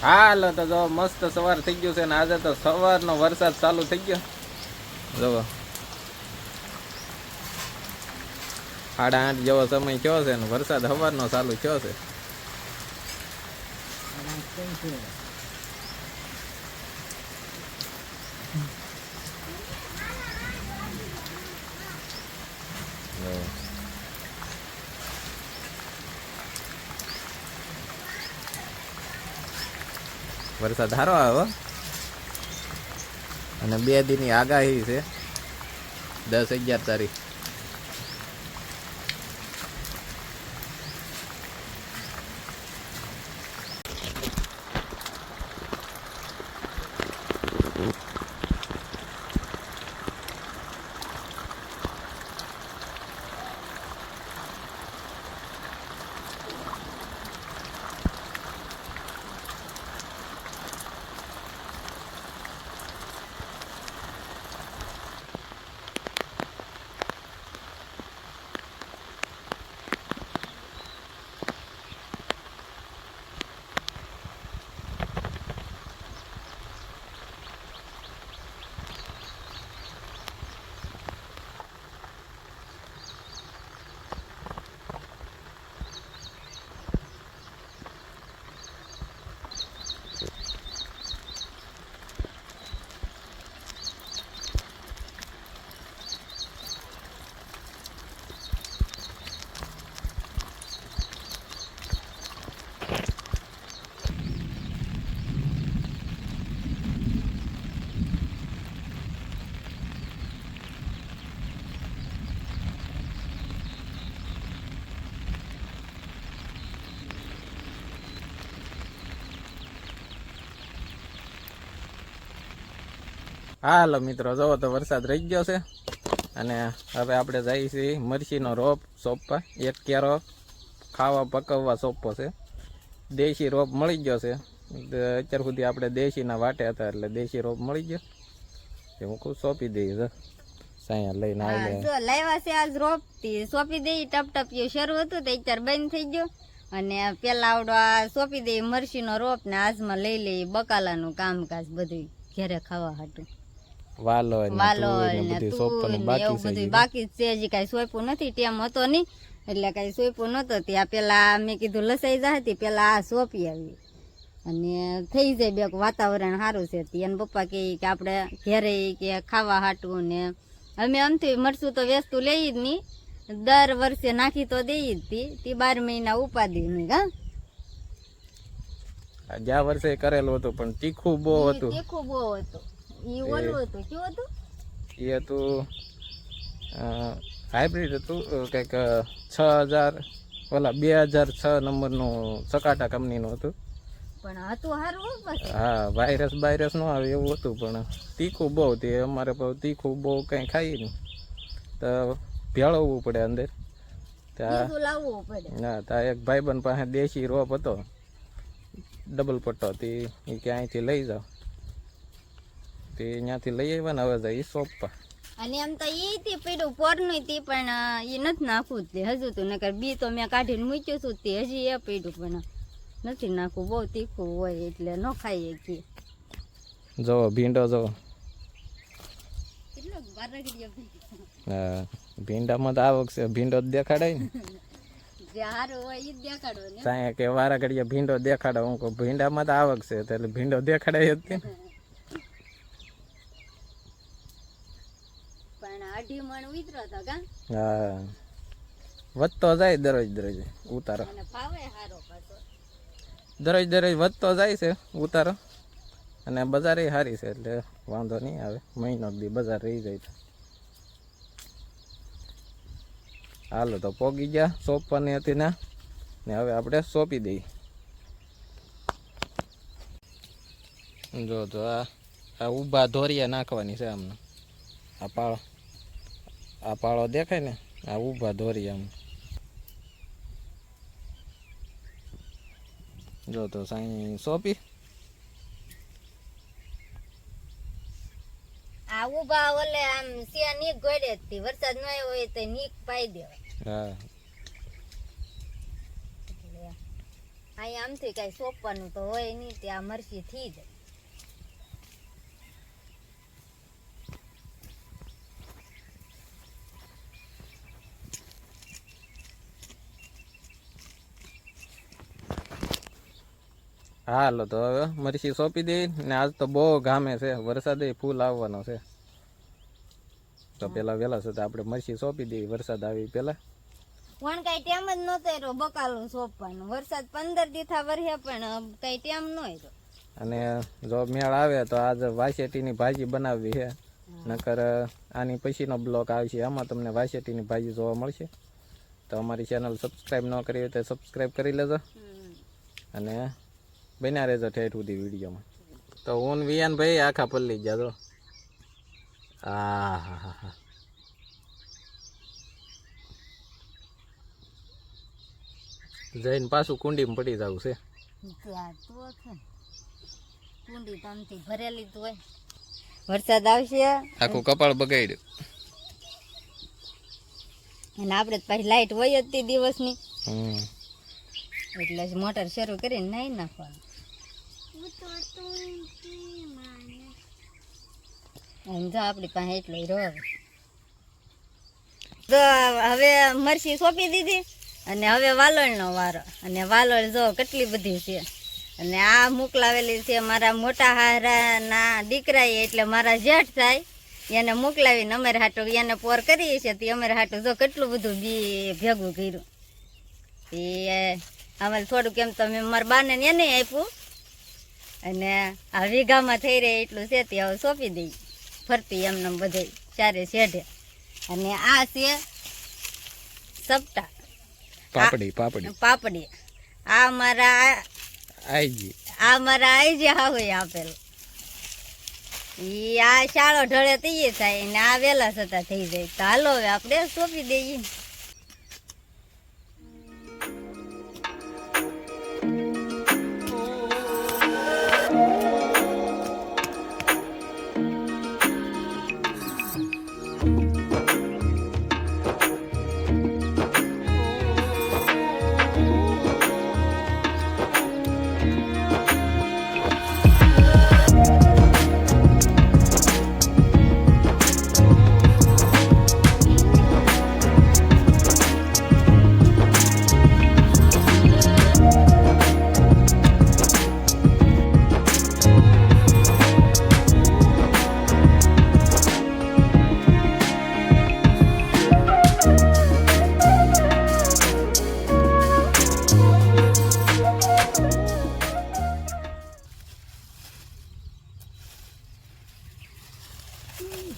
હાલો તો જો મસ્ત સવાર થઈ ગયું છે ને આજે તો સવારનો વરસાદ ચાલુ થઈ ગયો. જો 8:30 જેવો સમય થયો છે ને વરસાદ સવારનો ચાલુ થયો છે. વરસાદ સારો આવ્યો અને 2 દીની આગાહી છે 10-11 તારીખ. હાલો મિત્રો, જુઓ તો વરસાદ રહી ગયો છે અને હવે આપણે જઈએ છીએ મરચીનો રોપ સોંપવા. 1 કેરો ખાવા પકવવા સોંપવો છે. દેશી રોપ મળી ગયો છે. અત્યાર સુધી આપણે દેશીના વાટે હતા એટલે દેશી રોપ મળી ગયો એ હું ખુદ સોંપી દઈશ. સાયા લઈને આવી જો લાવ્યા છે આજ રોપ થી સોંપી દઈ. ટપટપિયું શરૂ હતું તો અત્યારે બંધ થઈ ગયો અને પેલા આવડો આ સોંપી દઈ મરચીનો રોપ ને આજમાં લઈ લઈ બકાલાનું કામકાજ બધું ઘેરે ખાવા હાટું. વાલો ને બધું સોંપવાનું બાકી છે. હજી કઈ સોંપ્યું નથી, ટેમ હતો નહીં એટલે કઈ સોંપ્યું નતો. ત્યાં પેલા મેં કીધું લસાઈ જાય પેલા આ સોંપી આવી અને થઈ જાય બે વાતાવરણ સારું છે. એને પપ્પા કે આપણે ઘેરે કે ખાવા હાટું ને અમે આમથી મરચું તો વેચતું લઈ જ નહીં, દર વર્ષે નાખી તો દઈ જ તી 12 મહિના ઉપાદી નહીં. ગયા વર્ષે કરેલું હતું પણ તીખું બહુ હતું. ઈ ઓલું હતું, કેવું હતું? એ હતું હાઇબ્રિડ હતું કંઈક 6000 ઓલા 2006 નંબરનું સકાટા કંપનીનું હતું. પણ હતું સારું. હા, વાયરસ ન આવે એવું હતું પણ તીખું બહુ. તે અમારે તીખું બહુ કંઈ ખાઈ નહીં તો ભેળવવું પડે અંદર. ત્યાં લાવવું પડે. ના, ત્યાં એક ભાઈબંધ પાસે દેશી રોપ હતો ડબલ પટ્ટો તે ક્યાંયથી લઈ જાઓ તે ત્યાંથી લઈ આવ્યા ને હવે જાય સોંપવા. અને એમ તો એ થી પડ્યું પોરનું હતી પણ એ નથી નાખવું જ હજુ તો. નકર બી તો મેં કાઢીને મૂક્યું છું તે હજી એ પડ્યું પણ નથી નાખવું. બહુ તીખું હોય એટલે ન ખાઈએ કે. જો ભીંડો જો. હા, ભીંડામાં તો આવક છે. ભીંડો જ દેખાડાય ને. સાયા કે વારા ઘડીએ ભીંડો દેખાડો. હું કહું ભીંડામાં તો આવક છે એટલે ભીંડો દેખાડાય જ. હા, વધતો જાય દરરોજ ઉતારો. દરરોજ વધતો જાય છે ઉતારો અને બજાર સારી છે એટલે વાંધો નહીં આવે. મહિનો દી બજાર રહી જાય તો. હાલો તો પોગી ગયા સોંપવાની હતી ને હવે આપણે સોંપી દઈએ. જો તો આ ઊભા ધોરિયા નાખવાની છે આમને. આ પાળો દેખાય ને, આ ઊભા ધોરિયા આમ. જો તો સાઈ સોંપી. આ ઉભા ઓલે આમ સિયા નીક ગોડે થી વરસાદ ન આવ્યો હોય તો નીક પાઈ દેવાય. હા, અહીંયા આમથી કઈ સોંપવાનું તો હોય નહીં, ત્યાં મરસી થઈ જાય. હાલો તો હવે મરચી સોંપી દઈ ને આજ તો બહુ ગામે છે, વરસાદ ફૂલ આવવાનો છે, તો પેલા વેલા સુધી આપણે મરચી સોંપી દઈએ વરસાદ આવી પેલા. પણ કઈ ટેમ જ નતો એરો બકાલું સોંપવાનું. વરસાદ 15 દીથા વર્હે પણ કઈ ટેમ ન એરો. અને જો મેળ આવે તો આજ વાસેટીની ભાજી બનાવવી છે, નકર આની પછીનો બ્લોક આવશે, આમાં તમને વાસેટીની ભાજી જોવા મળશે. તો અમારી ચેનલ સબસ્ક્રાઈબ ન કરી હોય તો સબસ્ક્રાઈબ કરી લેજો અને બન્યા રહેજો ઠેઠ સુધી વિડીયોમાં. તો હું વિયાન ભાઈ આખા પલ્લી ગયા તો હા જઈને પાછું કુંડીમાં પડી જવું છે. કુંડી તમથી ભરેલી જ હોય, વરસાદ આવશે આખું કપાળ બગાડ્યું. અને આપણે પાછી લાઈટ હોય જ તે દિવસની, એટલે મોટર શરૂ કરીને નાઈ નાખવાનું. એમ જો આપણી પાસે એટલો રહ્યો. તો હવે મરચી સોંપી દીધી અને હવે વાલોળનો વારો. અને વાલોળ જો કેટલી બધી છે. અને આ મોકલાવેલી છે મારા મોટા હારાના દીકરાએ, એટલે મારા જેઠ થાય એને મોકલાવીને અમારે હાટું એને પોર કરીએ છીએ. તે અમારે હાટું જો કેટલું બધું બી ભેગું કર્યું. એ અમારે થોડુંક એમ તો મેં મારા બાને એને આપ્યું. અને આ વીઘામાં થઈ રહે એટલું છે તે હવે સોંપી દઈ ફરતી એમને બધે ચારે શેઢે. અને આ છે સપટા પાપડી. આ મારા આઈજી હા હોય આપેલું. આ શાળો ઢળે તૈયાર થાય ને આ વેલા છતાં થઈ જાય. તો હાલો હવે આપણે સોંપી દઈએ.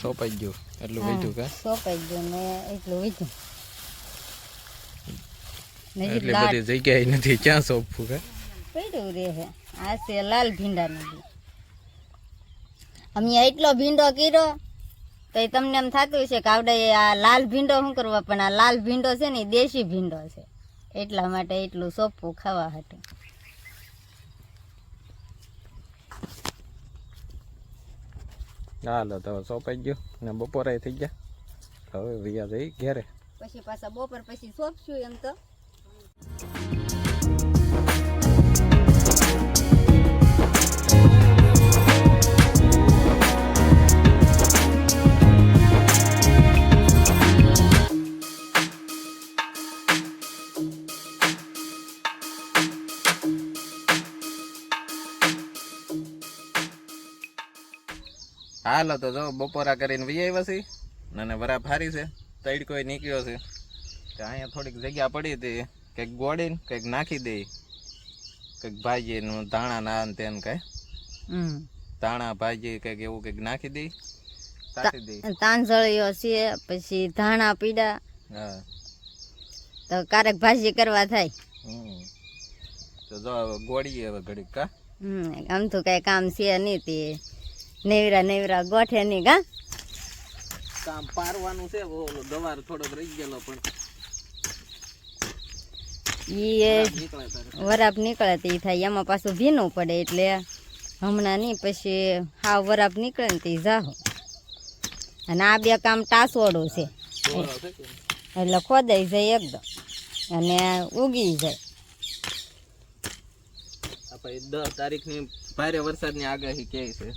સોંપાઈ ગયું એટલું વીધું કે સોંપાઈ ગયું ને એટલું વીધું. એટલી બધી જગ્યાએ નથી, ક્યાં સોંપવું કે પડ્યું રહે. આ છે લાલ ભીંડાનું બી. અમે એટલો ભીંડો કર્યો તો તમને એમ થતું છે કે આવડે આ લાલ ભીંડો શું કરવા, પણ આ લાલ ભીંડો છે ને દેશી ભીંડો છે, એટલા માટે એટલું સોંપવું ખાવા હાટું. હાલો તો સોંપાઈ ગયો ને બપોરે થઈ ગયા. હવે વિયા જઈ ઘેરે. પછી પાછા બપોર પછી સોંપશું એમ તો. હાલો તો જો બપોરા કરીને વી આવ્યા છે અને વરા ફારી છે, તડકો નીકળ્યો છે. તો અહીંયા થોડીક જગ્યા પડી હતી, કંઈક ગોળીને કંઈક નાખી દે, કંઈક ભાજી નું ધાણા ના ને તેને કઈ ધાણા ભાજી કંઈક એવું કંઈક નાખી દે, કાઢી દે. તાંજળીઓ છે, પછી ધાણા પીડા. હા તો કારક ભાજી કરવા થાય. તો જો ગોળીએ હવે ઘડીક કા. આમ તો કઈ કામ છે નહીં, તે નેવરા ગોઠે નહીં કા કામ પારવાનું છે. ઓલો દવાર થોડોક રહી ગયેલો પણ વરાપ નીકળે તે થાય, એમાં પાછું ભીનું પડે એટલે હમણાં નહીં, પછી હાવ વરાપ નીકળે ને તે જાહો. અને આ બે કામ ટાસોડું છે એટલે ખોદાઈ જાય એકદમ અને ઉગી જાય. આપણે 10 તારીખની ભારે વરસાદની આગાહી કહે છે.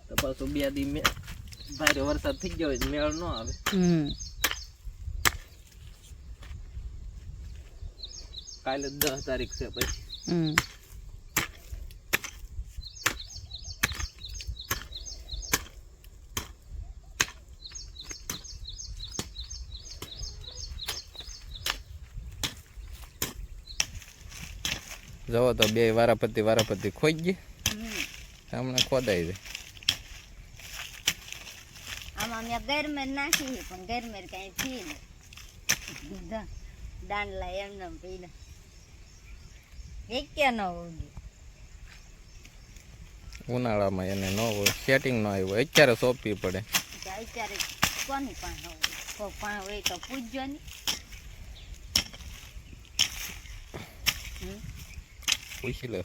તો પાછું 2 દી ભારે વરસાદ થઈ ગયો હોય મેળ ન આવે. કાલે 10 તારીખ છે પછી. જવો તો બે વારાપતિ ખોઈ ગઈ હમણાં ખોદાઈ જાય. આમાં મેં ગરમેર નાખી પણ ગરમેર કઈ થી નહીં. દાંડલા એમને પીડા એક કે ન ઉગી. ઉનાળામાં એને ન હોય સેટિંગ ન આવ્યું અત્યારે સોંપવી પડે. અત્યારે કોની પાસે હોય કોઈ પાસે હોય તો પૂછજો ને. પૂછી લે.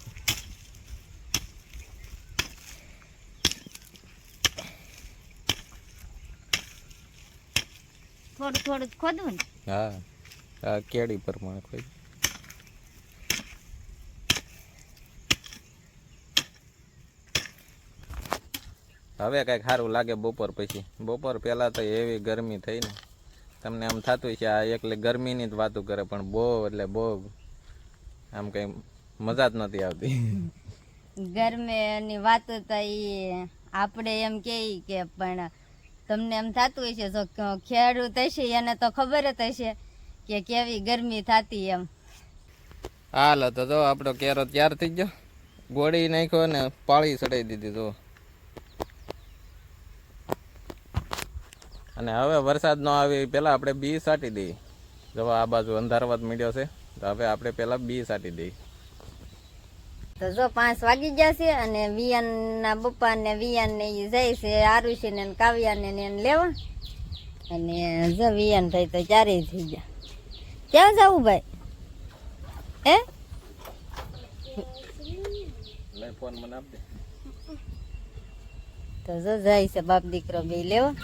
થોડું જ ખોદવું ને. હા આ કેડી પ્રમાણે ખોઈ. હવે કઈક સારું લાગે બપોર પછી. બપોર પહેલા તો એવી ગરમી થઈ ને તમને આમ થતું છે આ એકલે ગરમીની જ વાતો કરે પણ બહુ એટલે બહુ આમ કઈ મજા જ નથી આવતી. ગરમીની વાતો તો એ આપણે એમ કહીએ કે પણ તમને એમ થતું હશે જો ખેડૂત હશે એને તો ખબર જ હશે કે કેવી ગરમી થતી એમ. હાલ તો જો આપણો કેરો તૈયાર થઈ ગયો. ગોળી નાખ્યો ને પાળી ચડાવી દીધી જો. અને હવે વરસાદ ન આવે પેલા આપણે બી સાટી દઈએ. જો આ બાજુ અંધારવાદ મળ્યો છે તો હવે આપણે પેલા બી સાટી દઈએ. તો જો 5 વાગી ગયા છે અને વિયાનના બપ્પા ને વિયાન ને એ જાય છે આરુષી ને કાવ્યા ને લેવા. અને જો વિયાન ભાઈ તો ચારે થઈ ગયા. ક્યાં જવું ભાઈ? ફોન મને આપ દે. તો જો જાય છે બાપ દીકરો બે લેવા.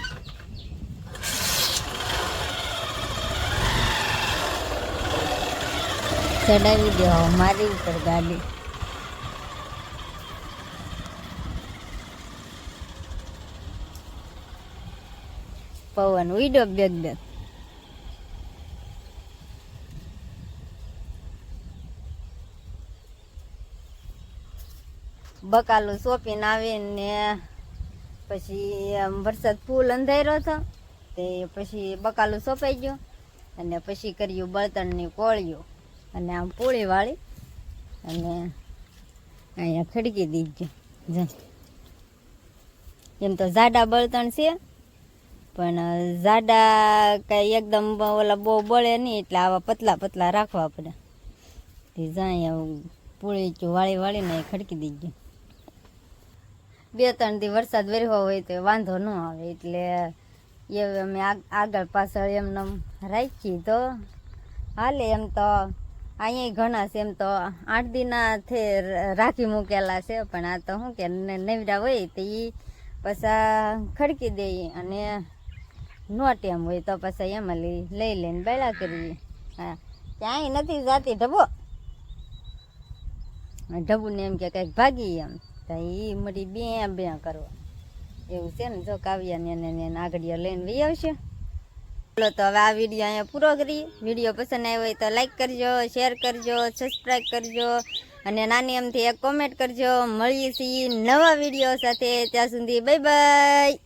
ચડાવી દેવા મારી ઉપર ગાડી. પવન ઉડ્યો બેગ બકાલું સોંપીને આવીને પછી વરસાદ ફૂલ અંધાર્યો હતો તે પછી બકાલું સોંપાઈ ગયું અને પછી કર્યું બળતણની કોળીઓ અને આમ પૂળી વાળી અને અહીંયા ખડકી દીધું. એમ તો જાડા બળતણ છે પણ જાડા કઈ એકદમ ઓલા બહુ બળે નહીં એટલે આવા પતલા રાખવા પડે. તે જાય પૂળી વાળી વાળીને ખડકી દીધું. 2-3 દી વરસાદ વર્યો હોય તો વાંધો ન આવે એટલે એ અમે આગળ પાછળ એમને રાખી તો હાલે. એમ તો અહીંયા ઘણા છે એમ તો 8 દીના રાખી મૂકેલા છે પણ આ તો શું કે નવરા હોય તો એ પાછા ખડકી દઈએ અને નો ટેમ હોય તો પાછા એમાં લઈ લઈને બેડા કરીએ. હા ક્યાંય નથી જાતી ઢબુને એમ કે કંઈક ભાગી એમ તો એ મળી બે કરવા એવું છે ને. જો કાવ્યાને એને આગળીઓ લઈને વહી આવશે. ચાલો તો હવે આ વિડીયો અહીંયા પૂરો કરીએ. વિડીયો પસંદ આવ્યો હોય તો લાઈક કરજો, શેર કરજો, સબસ્ક્રાઈબ કરજો અને નાની એમથી એક કોમેન્ટ કરજો. મળીએ છીએ નવા વિડીયો સાથે. ત્યાં સુધી બાય બાય.